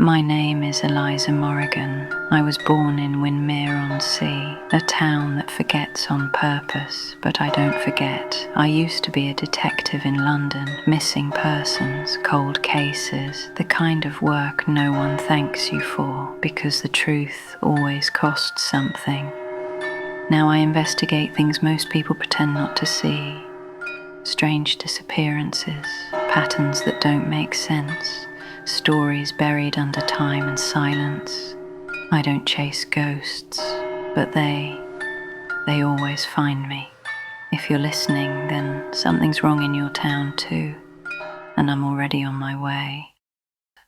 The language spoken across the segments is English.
My name is Eliza Morrigan. I was born in Windmere-on-Sea, a town that forgets on purpose, but I don't forget. I used to be a detective in London, missing persons, cold cases, the kind of work no one thanks you for because the truth always costs something. Now I investigate things most people pretend not to see. Strange disappearances, patterns that don't make sense, stories buried under time and silence. I don't chase ghosts, but they always find me. If you're listening, then something's wrong in your town too, and I'm already on my way.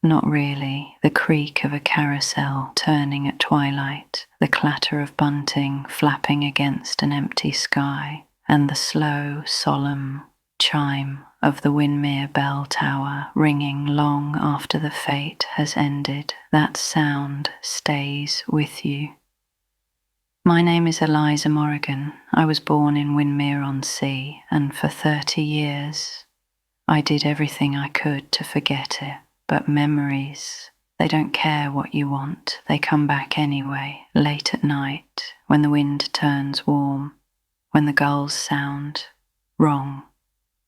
Not really. The creak of a carousel turning at twilight, the clatter of bunting flapping against an empty sky, and the slow, solemn chime of the Windmere bell tower ringing long after the fete has ended. That sound stays with you. My name is Eliza Morrigan. I was born in Windmere-on-Sea, and for 30 years I did everything I could to forget it. But memories, they don't care what you want. They come back anyway, late at night, when the wind turns warm, when the gulls sound wrong,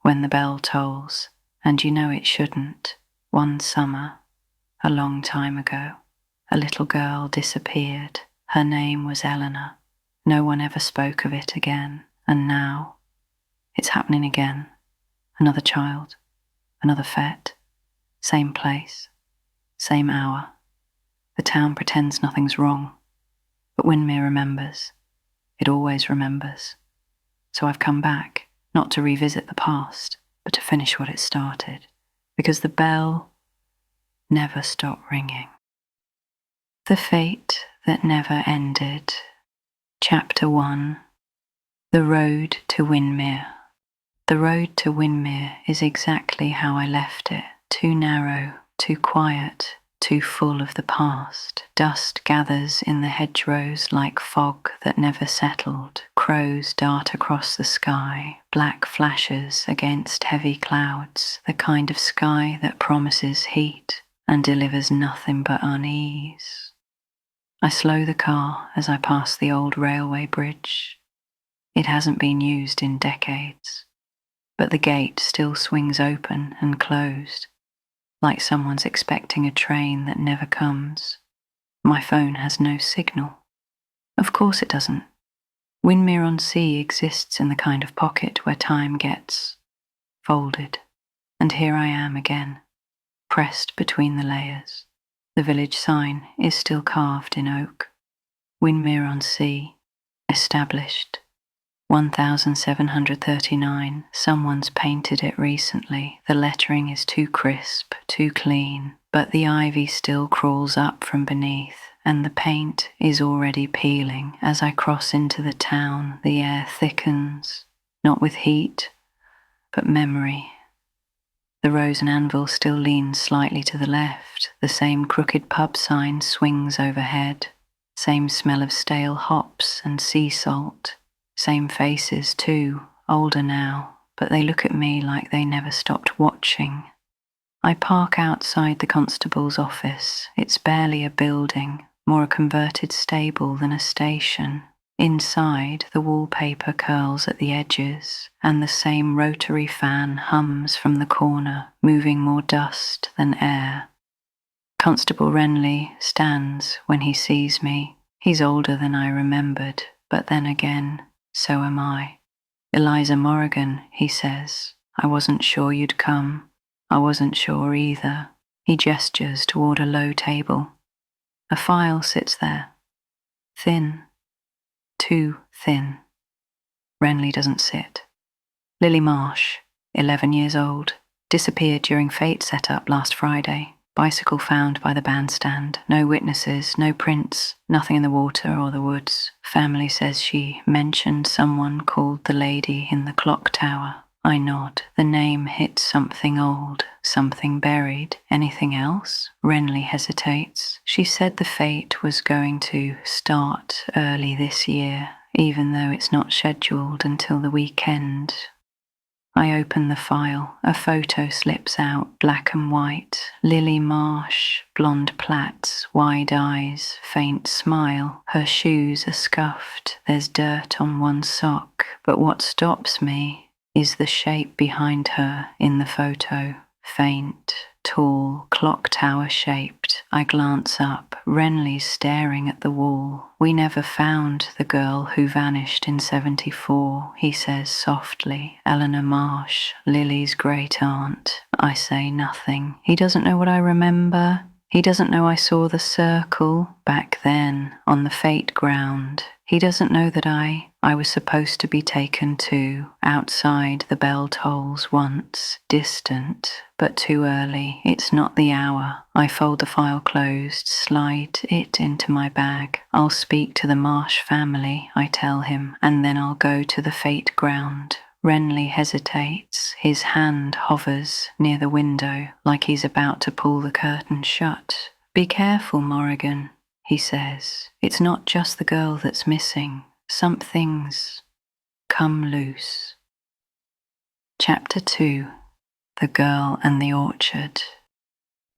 when the bell tolls, and you know it shouldn't. One summer, a long time ago, a little girl disappeared. Her name was Eleanor. No one ever spoke of it again, and now it's happening again. Another child, another fête. Same place, same hour. The town pretends nothing's wrong, but Windmere remembers. It always remembers. So I've come back, not to revisit the past, but to finish what it started, because the bell never stopped ringing. The fate that never ended. Chapter 1. The road to Windmere. The road to Windmere is exactly how I left it. Too narrow, too quiet, too full of the past. Dust gathers in the hedgerows like fog that never settled. Crows dart across the sky, black flashes against heavy clouds, the kind of sky that promises heat and delivers nothing but unease. I slow the car as I pass the old railway bridge. It hasn't been used in decades, but the gate still swings open and closed, like someone's expecting a train that never comes. My phone has no signal. Of course it doesn't. Windmere-on-Sea exists in the kind of pocket where time gets folded. And here I am again, pressed between the layers. The village sign is still carved in oak. Windmere-on-Sea, established. 1739. Someone's painted it recently. The lettering is too crisp, too clean, but the ivy still crawls up from beneath, and the paint is already peeling. As I cross into the town, the air thickens, not with heat, but memory. The rose and anvil still leans slightly to the left. The same crooked pub sign swings overhead. Same smell of stale hops and sea salt. Same faces too, older now, but they look at me like they never stopped watching. I park outside the constable's office. It's barely a building, more a converted stable than a station. Inside, the wallpaper curls at the edges, and the same rotary fan hums from the corner, moving more dust than air. Constable Renly stands when he sees me. He's older than I remembered, but then again, so am I. Eliza Morrigan, he says. I wasn't sure you'd come. I wasn't sure either. He gestures toward a low table. A file sits there. Thin. Too thin. Renly doesn't sit. Lily Marsh, 11 years old, disappeared during Fête setup last Friday. Bicycle found by the bandstand. No witnesses, no prints, nothing in the water or the woods. Family says she mentioned someone called the lady in the clock tower. I nod. The name hits something old, something buried. Anything else? Renly hesitates. She said the fete was going to start early this year, even though it's not scheduled until the weekend. I open the file. A photo slips out, black and white. Lily Marsh, blonde plaits, wide eyes, faint smile. Her shoes are scuffed. There's dirt on one sock. But what stops me is the shape behind her in the photo. Faint, tall, clock tower shaped. I glance up. Renly's staring at the wall. We never found the girl who vanished in 74, he says softly. Eleanor Marsh, Lily's great aunt. I say nothing. He doesn't know what I remember. He doesn't know I saw the circle back then on the Fête ground. He doesn't know that I was supposed to be taken to outside the bell tolls once, distant, but too early. It's not the hour. I fold the file closed, slide it into my bag. I'll speak to the Marsh family, I tell him, and then I'll go to the Fête ground. Renly hesitates. His hand hovers near the window, like he's about to pull the curtain shut. Be careful, Morrigan, he says. It's not just the girl that's missing. Something's come loose. Chapter 2. The Girl and the Orchard.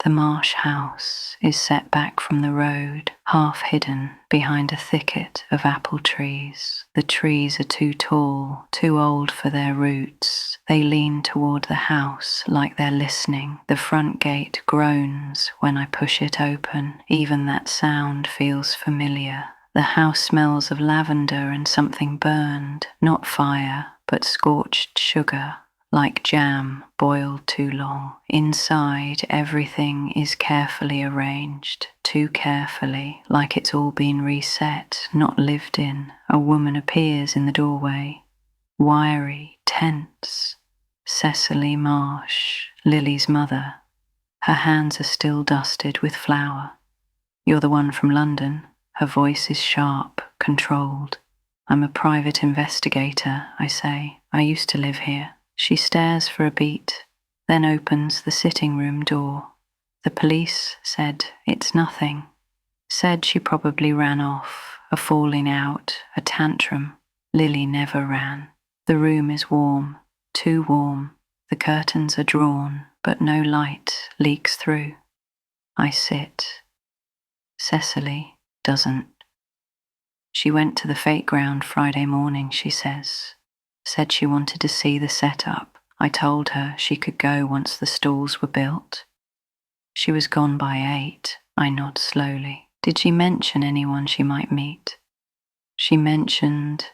The Marsh house is set back from the road, half hidden behind a thicket of apple trees. The trees are too tall, too old for their roots. They lean toward the house like they're listening. The front gate groans when I push it open. Even that sound feels familiar. The house smells of lavender and something burned, not fire, but scorched sugar. Like jam boiled too long. Inside, everything is carefully arranged, too carefully, like it's all been reset, not lived in. A woman appears in the doorway, wiry, tense. Cecily Marsh, Lily's mother. Her hands are still dusted with flour. You're the one from London. Her voice is sharp, controlled. I'm a private investigator, I say. I used to live here. She stares for a beat, then opens the sitting room door. The police said it's nothing. Said she probably ran off, a falling out, a tantrum. Lily never ran. The room is warm, too warm. The curtains are drawn, but no light leaks through. I sit. Cecily doesn't. She went to the Fête ground Friday morning, she says. Said she wanted to see the setup. I told her she could go once the stalls were built. She was gone by 8. I nod slowly. Did she mention anyone she might meet? She mentioned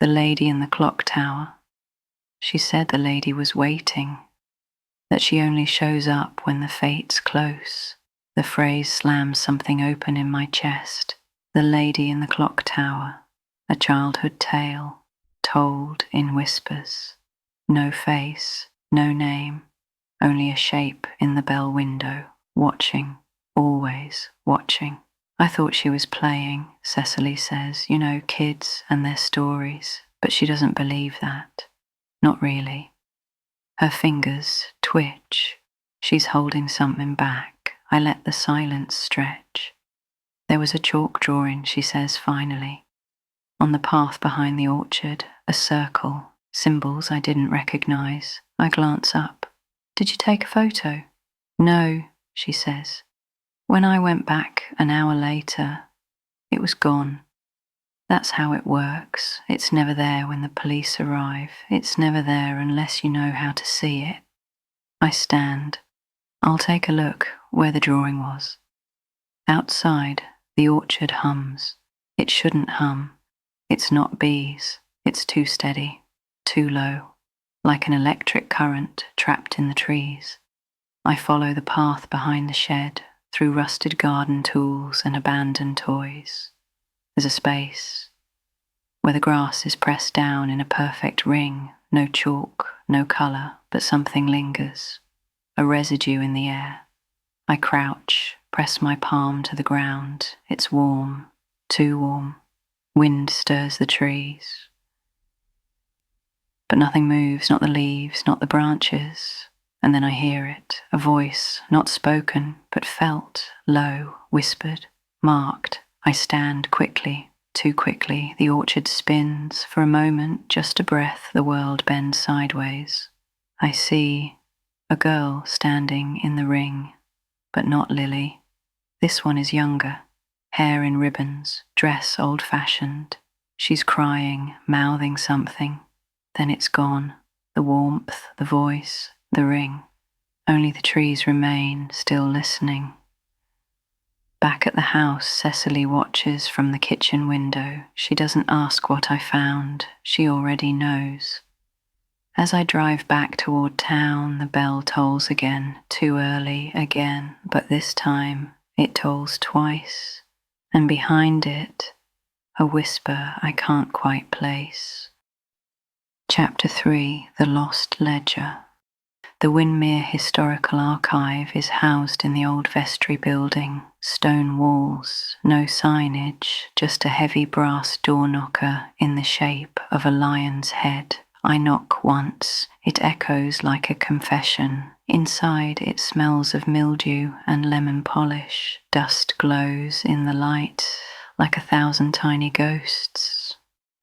the lady in the clock tower. She said the lady was waiting, that she only shows up when the fate's close. The phrase slams something open in my chest. The lady in the clock tower, a childhood tale. Told in whispers. No face, no name, only a shape in the bell window, watching, always watching. I thought she was playing, Cecily says, you know, kids and their stories, but she doesn't believe that. Not really. Her fingers twitch. She's holding something back. I let the silence stretch. There was a chalk drawing, she says finally. On the path behind the orchard, a circle, symbols I didn't recognize. I glance up. Did you take a photo? No, she says. When I went back an hour later, it was gone. That's how it works. It's never there when the police arrive. It's never there unless you know how to see it. I stand. I'll take a look where the drawing was. Outside, the orchard hums. It shouldn't hum. It's not bees. It's too steady, too low, like an electric current trapped in the trees. I follow the path behind the shed, through rusted garden tools and abandoned toys. There's a space where the grass is pressed down in a perfect ring, no chalk, no colour, but something lingers, a residue in the air. I crouch, press my palm to the ground. It's warm, too warm. Wind stirs the trees. But nothing moves, not the leaves, not the branches. And then I hear it, a voice, not spoken, but felt, low, whispered, marked. I stand quickly. Too quickly, the orchard spins. For a moment, just a breath, the world bends sideways. I see a girl standing in the ring, but not Lily. This one is younger, hair in ribbons, dress old-fashioned. She's crying, mouthing something. Then it's gone. The warmth, the voice, the ring. Only the trees remain, still listening. Back at the house, Cecily watches from the kitchen window. She doesn't ask what I found. She already knows. As I drive back toward town, the bell tolls again, too early again, but this time it tolls twice, and behind it, a whisper I can't quite place. Chapter 3, The Lost Ledger. The Windmere Historical Archive is housed in the old vestry building. Stone walls, no signage, just a heavy brass door knocker in the shape of a lion's head. I knock once. It echoes like a confession. Inside it smells of mildew and lemon polish. Dust glows in the light like 1,000 tiny ghosts.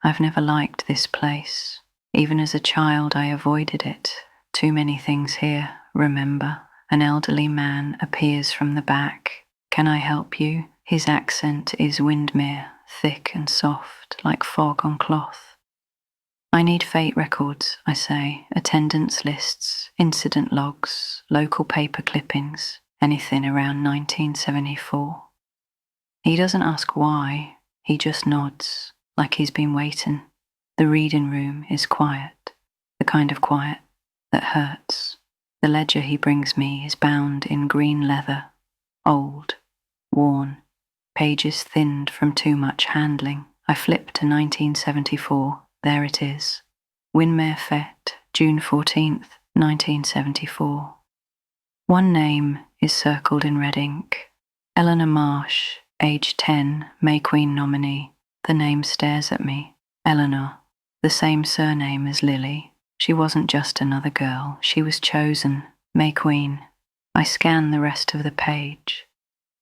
I've never liked this place. Even as a child I avoided it. Too many things here, remember. An elderly man appears from the back. Can I help you? His accent is Windmere, thick and soft, like fog on cloth. I need fate records, I say, attendance lists, incident logs, local paper clippings, anything around 1974. He doesn't ask why, he just nods, like he's been waiting. The reading room is quiet, the kind of quiet that hurts. The ledger he brings me is bound in green leather, old, worn, pages thinned from too much handling. I flip to 1974. There it is. Windmere Fête, June 14th, 1974. One name is circled in red ink. Eleanor Marsh, age 10, May Queen nominee. The name stares at me. Eleanor, the same surname as Lily. She wasn't just another girl. She was chosen. May Queen. I scan the rest of the page.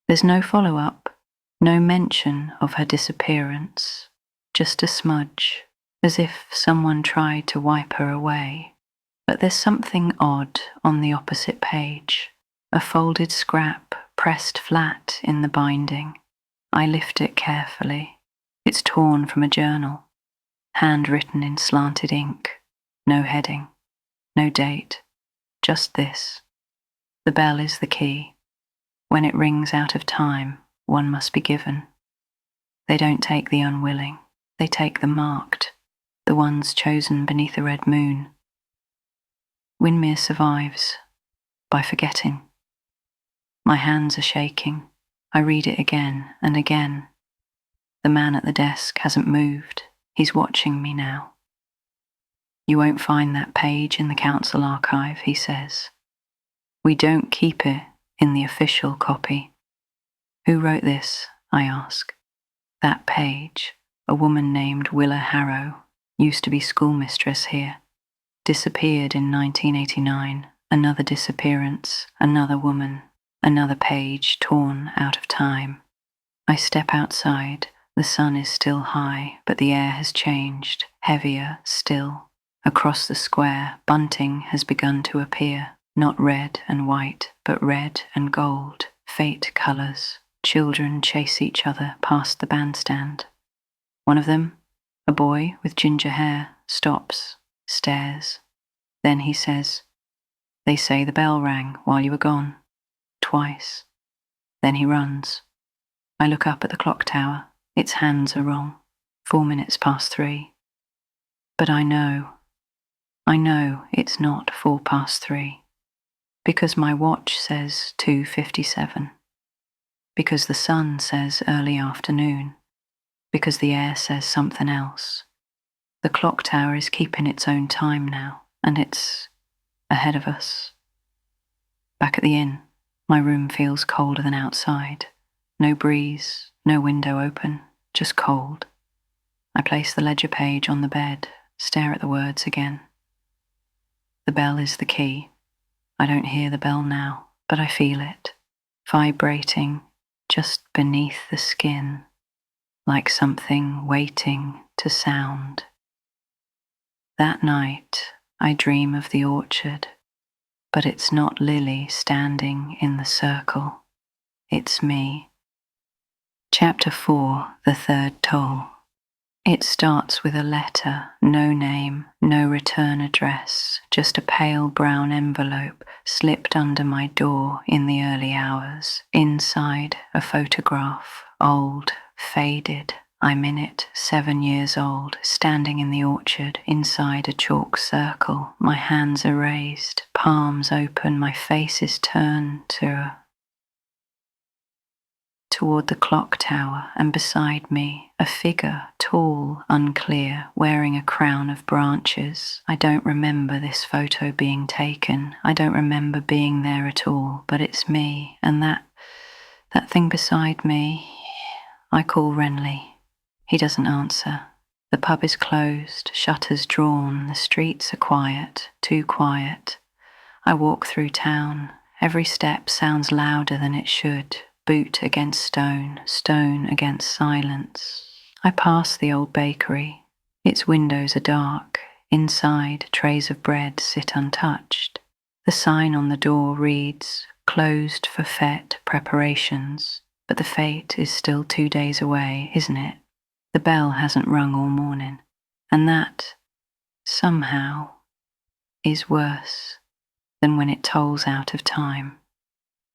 There's no follow-up, no mention of her disappearance. Just a smudge. As if someone tried to wipe her away. But there's something odd on the opposite page. A folded scrap pressed flat in the binding. I lift it carefully. It's torn from a journal. Handwritten in slanted ink. No heading. No date. Just this. The bell is the key. When it rings out of time, one must be given. They don't take the unwilling. They take the marked. The ones chosen beneath a red moon. Windmere survives by forgetting. My hands are shaking. I read it again and again. The man at the desk hasn't moved. He's watching me now. You won't find that page in the council archive, he says. We don't keep it in the official copy. Who wrote this? I ask. That page, a woman named Willa Harrow. Used to be schoolmistress here. Disappeared in 1989. Another disappearance. Another woman. Another page torn out of time. I step outside. The sun is still high, but the air has changed. Heavier still. Across the square, bunting has begun to appear. Not red and white, but red and gold. Fate colours. Children chase each other past the bandstand. One of them, a boy with ginger hair, stops, stares. Then he says, "They say the bell rang while you were gone." Twice. Then he runs. I look up at the clock tower. Its hands are wrong. 4 minutes past 3. But I know it's not 4 past 3. Because my watch says 2:57. Because the sun says early afternoon. Because the air says something else. The clock tower is keeping its own time now, and it's ahead of us. Back at the inn, my room feels colder than outside. No breeze, no window open, just cold. I place the ledger page on the bed, stare at the words again. The bell is the key. I don't hear the bell now, but I feel it, vibrating just beneath the skin. like something waiting to sound. That night, I dream of the orchard, but it's not Lily standing in the circle. It's me. Chapter 4, the third toll. It starts with a letter, no name, no return address, just a pale brown envelope slipped under my door in the early hours. Inside, a photograph, old, faded. I'm in it, 7 years old, standing in the orchard, inside a chalk circle. My hands are raised, palms open, my face is turned toward the clock tower, and beside me, a figure, tall, unclear, wearing a crown of branches. I don't remember this photo being taken. I don't remember being there at all, but it's me, and that thing beside me, I call Renly. He doesn't answer. The pub is closed, shutters drawn, the streets are quiet, too quiet. I walk through town. Every step sounds louder than it should. Boot against stone, stone against silence. I pass the old bakery. Its windows are dark. Inside, trays of bread sit untouched. The sign on the door reads, "Closed for Fête preparations." But the fete is still 2 days away, isn't it? The bell hasn't rung all morning. And that, somehow, is worse than when it tolls out of time.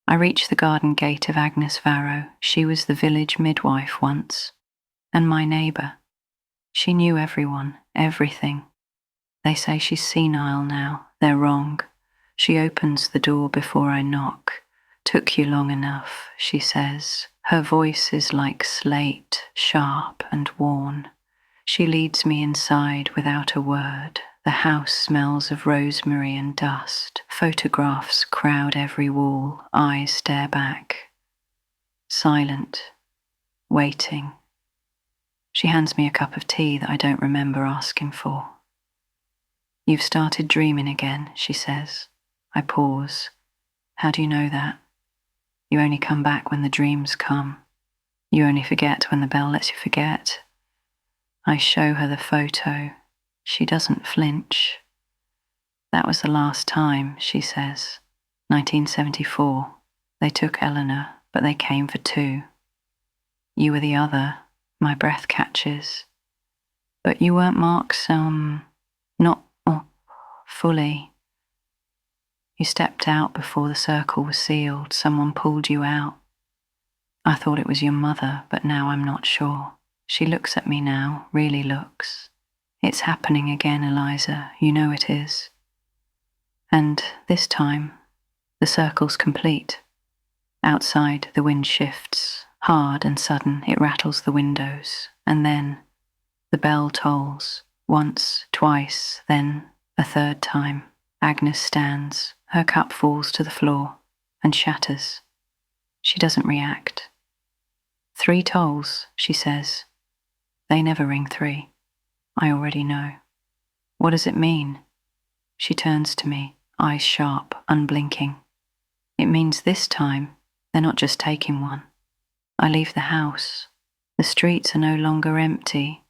I reach the garden gate of Agnes Varro. She was the village midwife once, and my neighbour. She knew everyone, everything. They say she's senile now. They're wrong. She opens the door before I knock. "Took you long enough," she says. Her voice is like slate, sharp and worn. She leads me inside without a word. The house smells of rosemary and dust. Photographs crowd every wall. Eyes stare back. Silent. Waiting. She hands me a cup of tea that I don't remember asking for. "You've started dreaming again," she says. I pause. "How do you know that?" "You only come back when the dreams come. You only forget when the bell lets you forget." I show her the photo. She doesn't flinch. "That was the last time," she says. 1974. They took Eleanor, but they came for 2. You were the other. My breath catches. "But you weren't Mark's, not fully. You stepped out before the circle was sealed. Someone pulled you out. I thought it was your mother, but now I'm not sure." She looks at me now, really looks. "It's happening again, Eliza. You know it is. And this time, the circle's complete. Outside, the wind shifts, hard and sudden. It rattles the windows. And then, the bell tolls. Once, twice, then a third time. Agnes stands. Her cup falls to the floor and shatters. She doesn't react. 3 tolls, she says. They never ring 3. I already know. What does it mean? She turns to me, eyes sharp, unblinking. It means this time, they're not just taking one. I leave the house. The streets are no longer empty.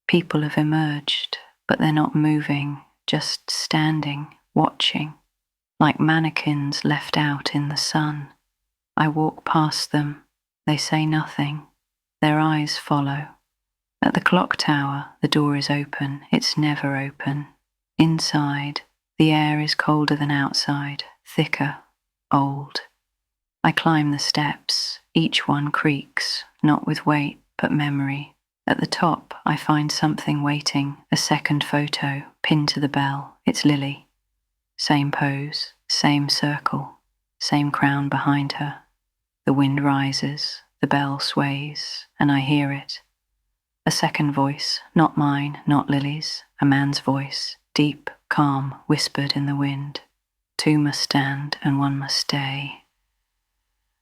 People have emerged, but they're not moving, just standing, watching, like mannequins left out in the sun. I walk past them. They say nothing. Their eyes follow. At the clock tower, the door is open. It's never open. Inside, the air is colder than outside, thicker, old. I climb the steps. Each one creaks, not with weight, but memory. At the top, I find something waiting, a second photo, pinned to the bell. It's Lily. Same pose, same circle, same crown behind her. The wind rises, the bell sways, and I hear it. A second voice, not mine, not Lily's, a man's voice, deep, calm, whispered in the wind. 2 must stand and 1 must stay.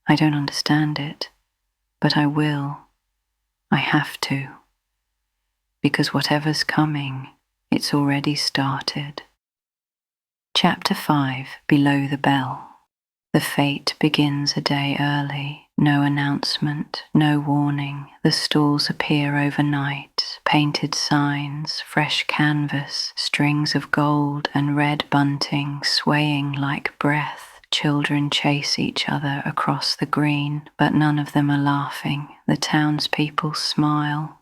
I don't understand it, but I will. I have to. Because whatever's coming, it's already started. Chapter 5, Below the Bell. The fete begins a day early. No announcement, no warning. The stalls appear overnight. Painted signs, fresh canvas, strings of gold and red bunting swaying like breath. Children chase each other across the green, but none of them are laughing. The townspeople smile,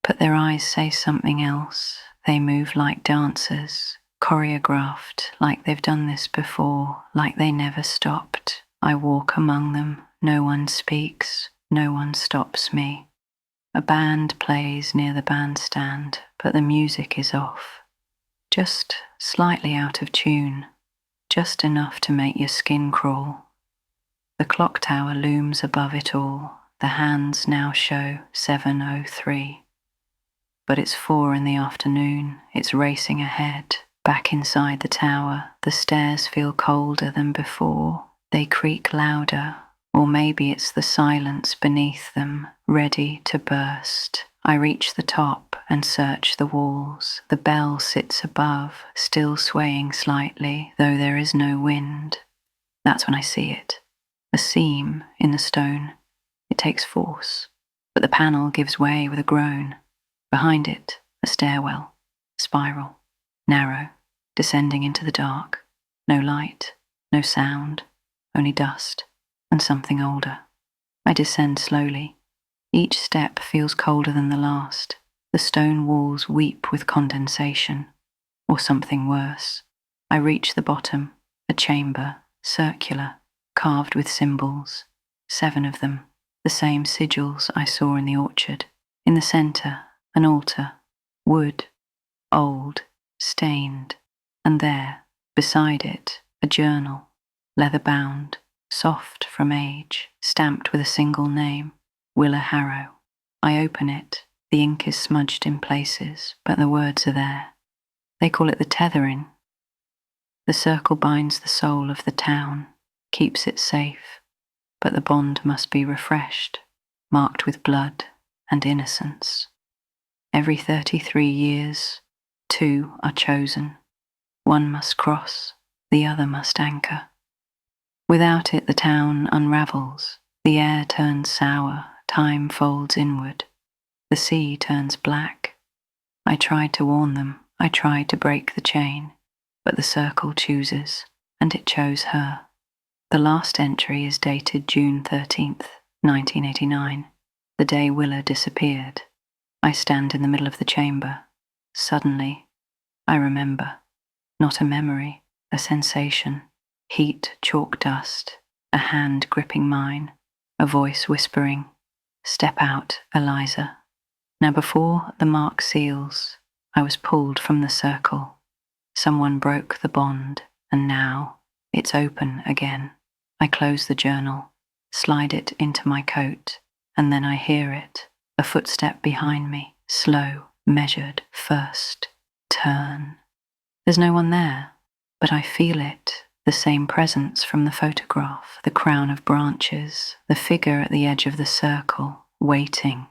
but their eyes say something else. They move like dancers, choreographed, like they've done this before, like they never stopped. I walk among them. No one speaks. No one stops me. A band plays near the bandstand, but the music is off. Just slightly out of tune. Just enough to make your skin crawl. The clock tower looms above it all. The hands now show 7:03. But it's 4 in the afternoon. It's racing ahead. Back inside the tower, the stairs feel colder than before. They creak louder, or maybe it's the silence beneath them, ready to burst. I reach the top and search the walls. The bell sits above, still swaying slightly, though there is no wind. That's when I see it. A seam in the stone. It takes force, but the panel gives way with a groan. Behind it, a stairwell, spiral, narrow, descending into the dark. No light, no sound, only dust and something older. I descend slowly. Each step feels colder than the last. The stone walls weep with condensation, or something worse. I reach the bottom, a chamber, circular, carved with symbols. 7 of them, the same sigils I saw in the orchard. In the center, an altar, wood, old, stained, and there, beside it, a journal, leather-bound, soft from age, stamped with a single name, Willa Harrow. I open it. The ink is smudged in places, but the words are there. They call it the tethering. The circle binds the soul of the town, keeps it safe, but the bond must be refreshed, marked with blood and innocence. Every 33 years, 2 are chosen. One must cross, the other must anchor. Without it, the town unravels. The air turns sour, time folds inward. The sea turns black. I tried to warn them. I tried to break the chain, but the circle chooses, and it chose her. The last entry is dated June 13th, 1989, the day Willa disappeared. I stand in the middle of the chamber. Suddenly, I remember. Not a memory, a sensation. Heat, chalk dust, a hand gripping mine, a voice whispering, "Step out, Eliza." Now before the mark seals, I was pulled from the circle. Someone broke the bond, and now it's open again. I close the journal, slide it into my coat, and then I hear it. A footstep behind me, slow, measured, first, turn. There's no one there, but I feel it, the same presence from the photograph, the crown of branches, the figure at the edge of the circle, waiting.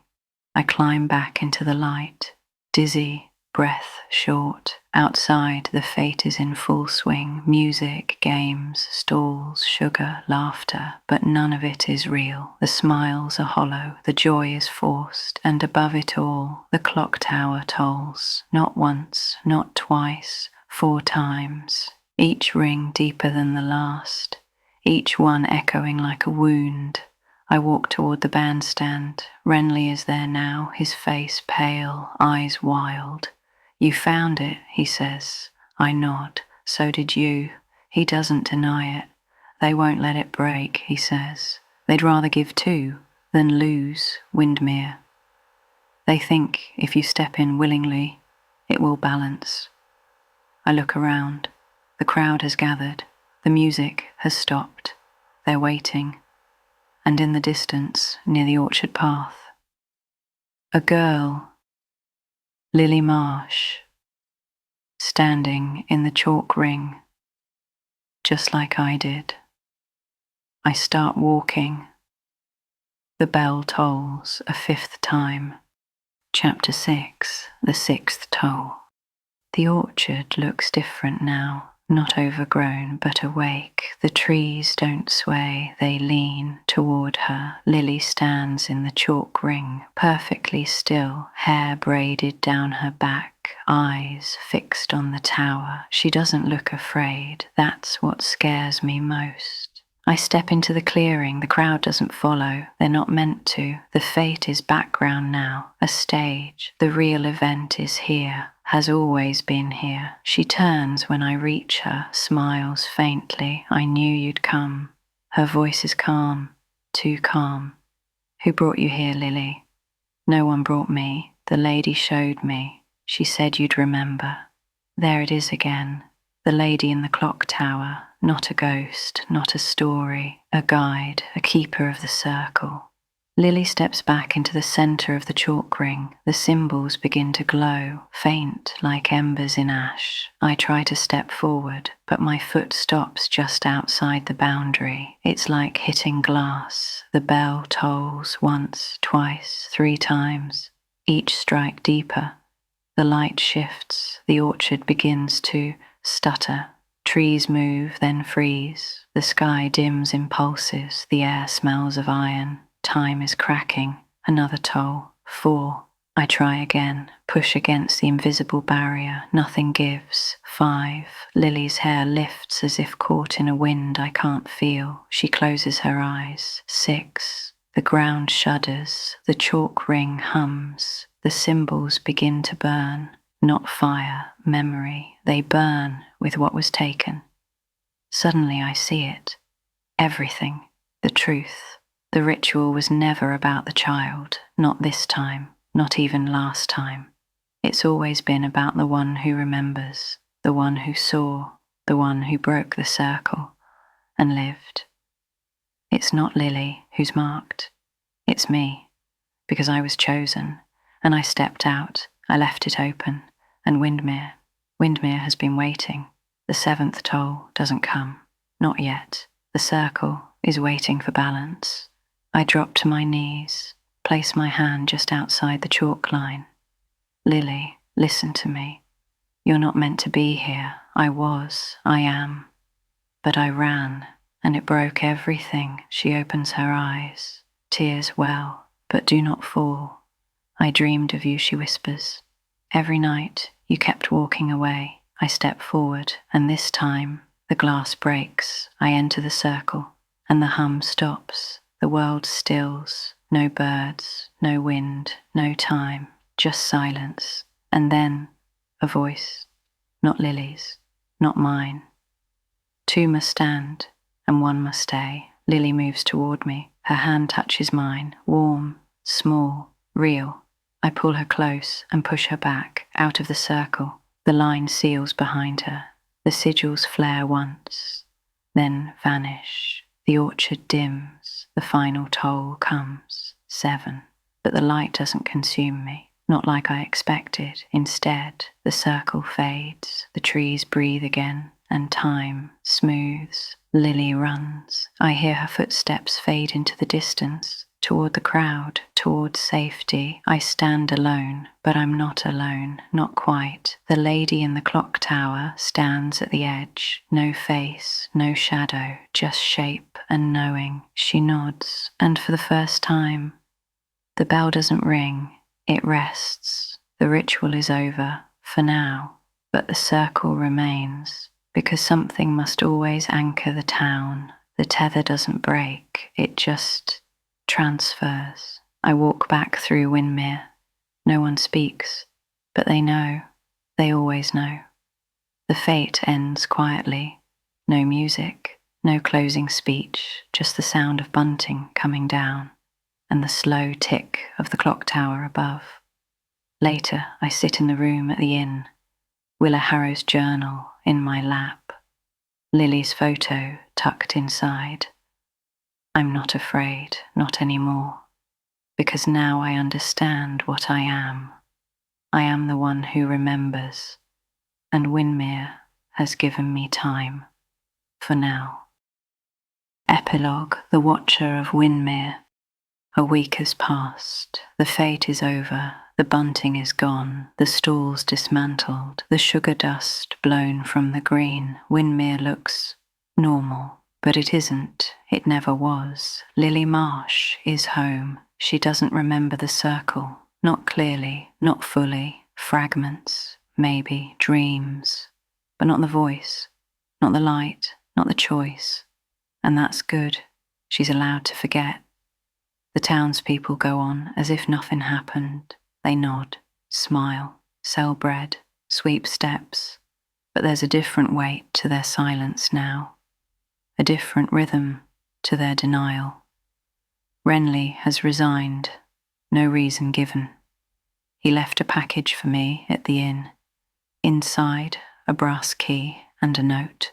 I climb back into the light, dizzy, breath short. Outside, the fete is in full swing. Music, games, stalls, sugar, laughter, but none of it is real. The smiles are hollow, the joy is forced, and above it all, the clock tower tolls. Not once, not twice, 4 times. Each ring deeper than the last, each one echoing like a wound. I walk toward the bandstand. Renly is there now, his face pale, eyes wild. "You found it," he says. I nod. "So did you." He doesn't deny it. "They won't let it break," he says. "They'd rather give 2 than lose Windmere. They think if you step in willingly, it will balance." I look around. The crowd has gathered. The music has stopped. They're waiting. And in the distance, near the orchard path, a girl, Lily Marsh, standing in the chalk ring, just like I did. I start walking. The bell tolls a 5th time. Chapter 6, the 6th toll. The orchard looks different now. not overgrown but awake. The trees don't sway, they lean toward her. Lily stands in the chalk ring, perfectly still, hair braided down her back, eyes fixed on the tower. She doesn't look afraid. That's what scares me most. I step into the clearing. The crowd doesn't follow. They're not meant to. The fete is background now, a stage. The real event is here, has always been here. She turns when I reach her, smiles faintly. I knew you'd come. Her voice is calm, too calm. Who brought you here, Lily? No one brought me. The lady showed me. She said you'd remember. There it is again. The lady in the clock tower. Not a ghost, not a story, a guide, a keeper of the circle. Lily steps back into the center of the chalk ring. The symbols begin to glow, faint like embers in ash. I try to step forward, but my foot stops just outside the boundary. It's like hitting glass. The bell tolls once, twice, 3 times. Each strike deeper. The light shifts. The orchard begins to stutter. Trees move, then freeze. The sky dims in pulses. The air smells of iron. Time is cracking. Another toll. 4. I try again. Push against the invisible barrier. Nothing gives. 5. Lily's hair lifts as if caught in a wind I can't feel. She closes her eyes. 6. The ground shudders. The chalk ring hums. The symbols begin to burn. Not fire, memory. They burn with what was taken. Suddenly I see it. Everything. The truth. The ritual was never about the child. Not this time. Not even last time. It's always been about the one who remembers. The one who saw. The one who broke the circle. And lived. It's not Lily who's marked. It's me. Because I was chosen. And I stepped out. I left it open. And Windmere has been waiting. The 7th toll doesn't come. Not yet. The circle is waiting for balance. I drop to my knees, place my hand just outside the chalk line. Lily, listen to me. You're not meant to be here. I am. But I ran, and it broke everything. She opens her eyes. Tears well, but do not fall. I dreamed of you, she whispers. Every night, you kept walking away. I step forward, and this time, the glass breaks. I enter the circle, and the hum stops. The world stills. No birds, no wind, no time, just silence. And then, a voice. Not Lily's, not mine. 2 must stand, and 1 must stay. Lily moves toward me. Her hand touches mine, warm, small, real. I pull her close and push her back, out of the circle. The line seals behind her. The sigils flare once, then vanish. The orchard dims. The final toll comes. 7. But the light doesn't consume me, not like I expected. Instead, the circle fades. The trees breathe again, and time smooths. Lily runs. I hear her footsteps fade into the distance. Toward the crowd, toward safety. I stand alone, but I'm not alone, not quite. The lady in the clock tower stands at the edge. No face, no shadow, just shape and knowing. She nods, and for the first time, the bell doesn't ring. It rests. The ritual is over, for now, but the circle remains, because something must always anchor the town. The tether doesn't break, it just transfers. I walk back through Windmere. No one speaks, but they know. They always know. The fete ends quietly. No music, no closing speech, just the sound of bunting coming down and the slow tick of the clock tower above. Later, I sit in the room at the inn, Willa Harrow's journal in my lap, Lily's photo tucked inside. I'm not afraid, not anymore, because now I understand what I am. I am the one who remembers, and Windmere has given me time, for now. Epilogue, the Watcher of Windmere. A week has passed. The fete is over. The bunting is gone, the stalls dismantled, the sugar dust blown from the green. Windmere looks normal, but it isn't. It never was. Lily Marsh is home. She doesn't remember the circle. Not clearly, not fully. Fragments, maybe, dreams. But not the voice, not the light, not the choice. And that's good. She's allowed to forget. The townspeople go on as if nothing happened. They nod, smile, sell bread, sweep steps. But there's a different weight to their silence now. A different rhythm to their denial. Renly has resigned, no reason given. He left a package for me at the inn. Inside, a brass key and a note.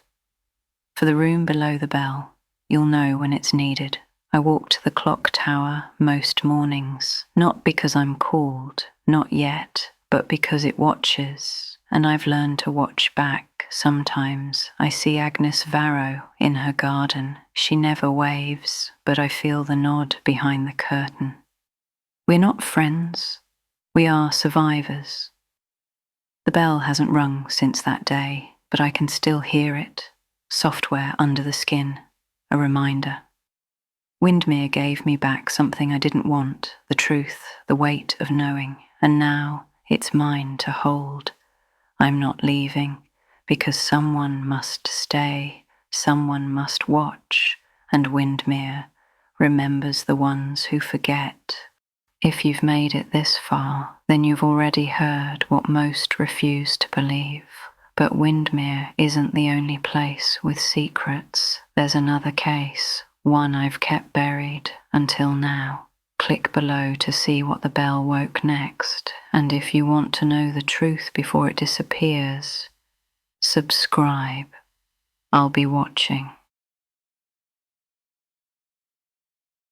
For the room below the bell, you'll know when it's needed. I walk to the clock tower most mornings, not because I'm called, not yet, but because it watches, and I've learned to watch back. Sometimes I see Agnes Varro in her garden. She never waves, but I feel the nod behind the curtain. We're not friends, we are survivors. The bell hasn't rung since that day, but I can still hear it. Software under the skin, a reminder. Windmere gave me back something I didn't want, the truth, the weight of knowing, and now it's mine to hold. I'm not leaving, because someone must stay, someone must watch, and Windmere remembers the ones who forget. If you've made it this far, then you've already heard what most refuse to believe. But Windmere isn't the only place with secrets. There's another case, one I've kept buried until now. Click below to see what the bell woke next, and if you want to know the truth before it disappears, subscribe. I'll be watching.